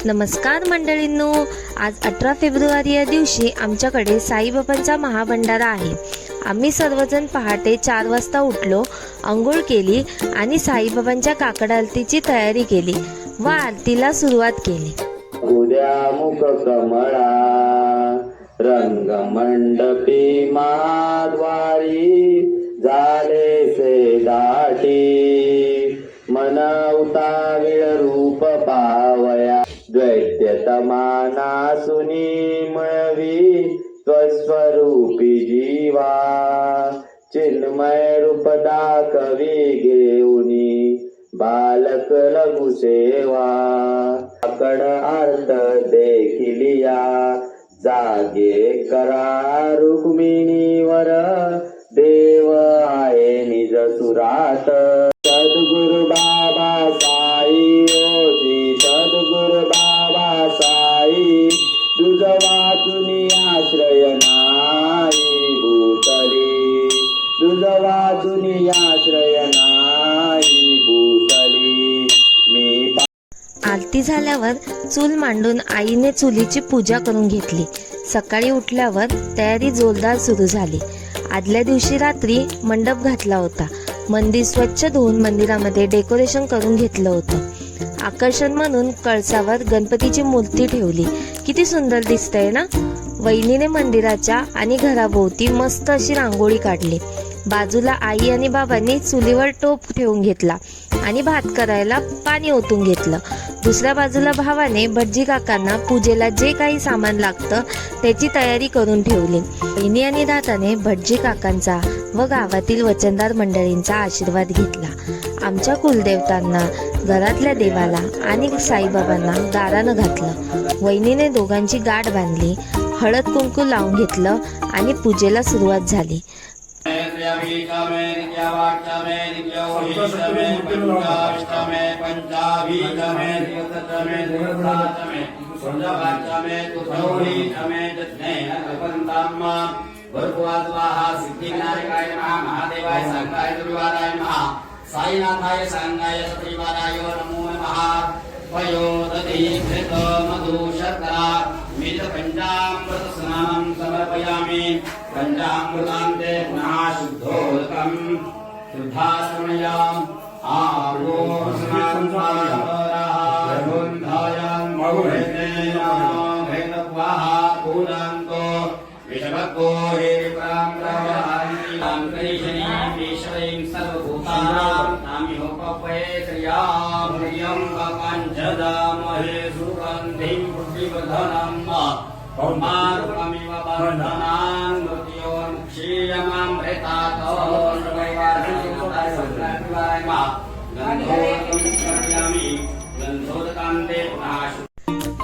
नमस्कार मंडळींनो, आज 18 फेब्रुवारी या दिवशी आमच्याकडे साईबाबांचा महाभंडारा आहे। आम्ही सर्वजण पहाटे 4 वाजता उठलो, अंघोळ केली आणि साईबाबांच्या काकड आरतीची तयारी केली व आरतीला सुरुवात केली। उद्या मुख कमळा रंग मंडपी महाद्वारी झाले से दाटी मन उताविळ रूप पावया द्वैत्यतमाना सुनी मळवी स्वस्वरूपी जीवा चिन्मय रूप दाखवी घेऊनी बालक लघु सेवा काकड आर्त देखिलिया जागे करा रुक्मिणीवर देव आहे निज सुरात सद्गुरु बाबा साई ओजी सद्गुरु बाबा साई तुझ वाचुनी आश्रय नाही भूतली तुझ वाचुनी आश्रय नाही भूतली मी। आरती झाल्यावर चूल मांडून आईने चुलीची पूजा करून घेतली। सकाळी उठल्यावर तयारी जोरदार सुरू झाली। आदल्या दिवशी रात्री मंडप घातला होता। मंदिर स्वच्छ धुवून मंदिरामध्ये डेकोरेशन करून घेतलं होतं। आकर्षण म्हणून कळसावर गणपतीची मूर्ती ठेवली। किती सुंदर दिसतंय ना। वहिनीने मंदिराच्या आणि घराभोवती मस्त अशी रांगोळी काढली। बाजूला आई आणि बाबांनी चुलीवर टोप ठेवून घेतला आणि भात करायला पाणी ओतून घेतलं। दुसऱ्या बाजूला भावाने भटजी काकांना पूजेला जे काही सामान लागतं त्याची तयारी करून ठेवली। बहिणी आणि दादाने भटजी काकांचा व गावातील वचनदार मंडळींचा आशीर्वाद घेतला। आमच्या कुलदेवतांना, घरातल्या देवाला आणि साईबाबांना दारानं घातलं। वहिनीने दोघांची गाठ बांधली, हळद कुंकू लावून घेतलं आणि पूजेला सुरुवात झाली। साईनाथाय सांगाय सत्रिवाराय नमो नमः वयोदधी कृत मधु शर्करा मित पंचामृत स्नानं समर्पयामि। पंचामृतान्ते पुनः शुद्धोदकं शुद्धास्मयाम् आर्यो स्नानाय गुन्धायां मौहेतेन भेदवाः पूजान्तो विषभक्तो हे प्रांगराणि आंकरिषणी विश्वं सर्वभूतानां नामिहोपपये क्रियां प्रियं काञ्चदामहे सुगन्धिं पुष्टिवर्धनं पौर्मारुकमिव बन्धनां मृत्योर्मुक्षीयमामृतातो गन्धोदकान्ते पुनः।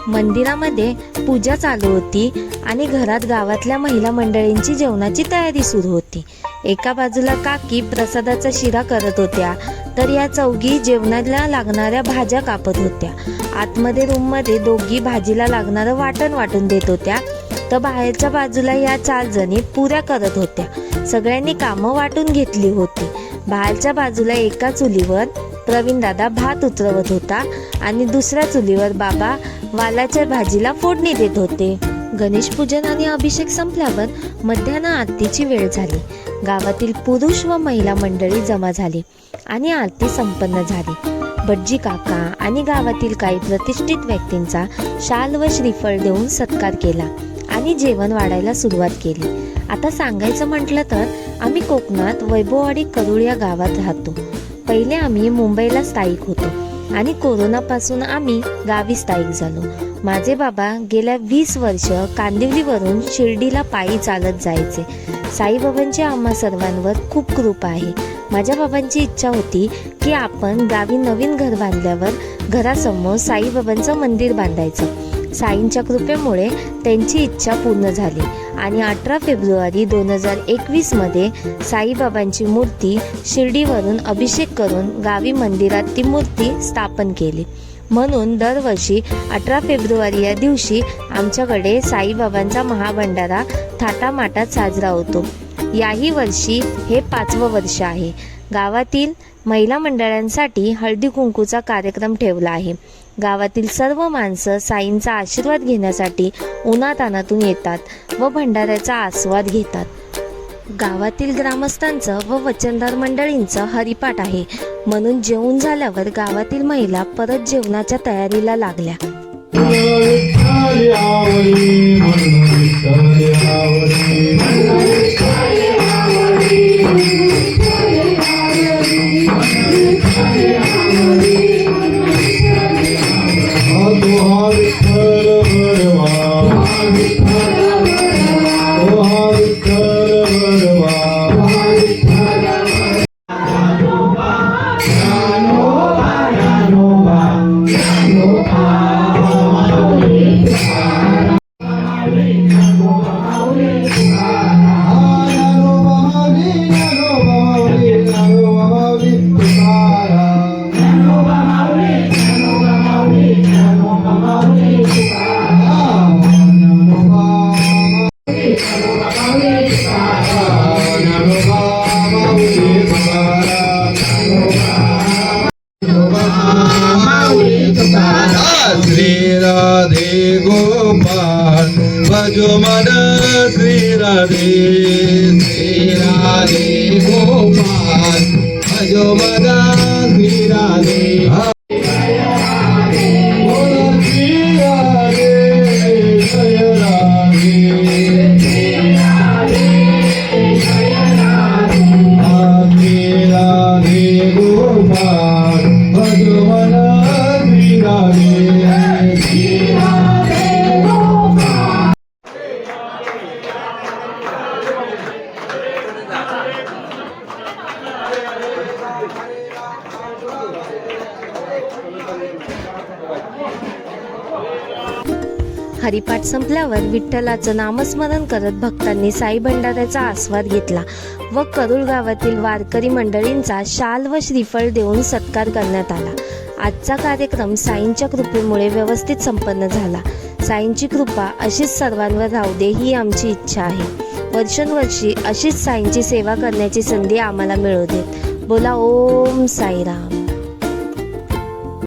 मंदिरामध्ये पूजा चालू होती आणि घरात गावातल्या महिला मंडळींची जेवणाची तयारी सुरू होती। एका बाजूला काकी प्रसादाचा शिरा करत होत्या, तर या चौघी जेवणाला लागणाऱ्या भाज्या कापत होत्या। आतमध्ये रूममध्ये दोघी भाजीला लागणारं वाटण वाटून देत होत्या, तर बाहेरच्या बाजूला या 4 जणी पुऱ्या करत होत्या। सगळ्यांनी कामं वाटून घेतली होती। बाहेरच्या बाजूला एका चुलीवर प्रवीण दादा भात उतरवत होता आणि दुसऱ्या चुलीवर बाबा वालाच्या भाजीला फोडणी देत होते। गणेश पूजन आणि अभिषेक संपल्यावर मध्याह्न आरतीची वेळ झाली। गावातील पुरुष व महिला मंडळी जमा झाली आणि आरती संपन्न झाली। भटजी काका आणि गावातील काही प्रतिष्ठित व्यक्तींचा शाल व श्रीफळ देऊन सत्कार केला आणि जेवण वाढायला सुरुवात केली। आता सांगायचं म्हटलं तर आम्ही कोकणात वैभववाडी करूळ या गावात राहतो। पहिले आम्ही मुंबईला स्थायिक होतो आणि कोरोनापासून आम्ही गावी स्थायिक झालो। माझे बाबा गेल्या 20 वर्ष कांदिवलीवरून शिर्डीला पायी चालत जायचे। साईबाबांची आम्हा सर्वांवर खूप कृपा आहे। माझ्या बाबांची इच्छा होती की आपण गावी नवीन घर बांधल्यावर घरासमोर साईबाबांचं मंदिर बांधायचं। साईंच्या कृपेमुळे त्यांची इच्छा पूर्ण झाली आणि 18 फेब्रुवारी 2021 मध्ये साईबाबांची मूर्ती शिर्डीवरून अभिषेक करून गावी मंदिरात ती मूर्ती स्थापन केली। म्हणून दरवर्षी 18 फेब्रुवारी या दिवशी आमच्याकडे साईबाबांचा महाभंडारा थाटामाटात साजरा होतो। याही वर्षी हे 5वं वर्ष आहे। गावातील महिला मंडळांसाठी हळदी कुंकूचा कार्यक्रम ठेवला आहे। गावातील सर्व माणसं साईंचा आशीर्वाद घेण्यासाठी उन्हातानातून येतात व भंडाऱ्याचा आस्वाद घेतात. गावातील ग्रामस्थांचं व वचनदार मंडळींचं हरिपाठ आहे, म्हणून जेवून झाल्यावर गावातील महिला परत जेवणाच्या तयारीला लागल्या. श्री राधे गोपाल भजो मन श्री राधे गोपाल भजो मन श्री राधे. हरिपाठ संपल्यावर विठ्ठलाचं नामस्मरण करत भक्तांनी साई भंडाऱ्याचा आस्वाद घेतला व करूळ गावातील वारकरी मंडळींचा शाल व श्रीफळ देऊन सत्कार करण्यात आला. आजचा कार्यक्रम साईंच्या कृपेमुळे व्यवस्थित संपन्न झाला. साईंची कृपा अशीच सर्वांवर राहू दे ही आमची इच्छा आहे. वर्षानुवर्षी अशीच साईंची सेवा करण्याची संधी आम्हाला मिळू देत. बोला ओम साईराम.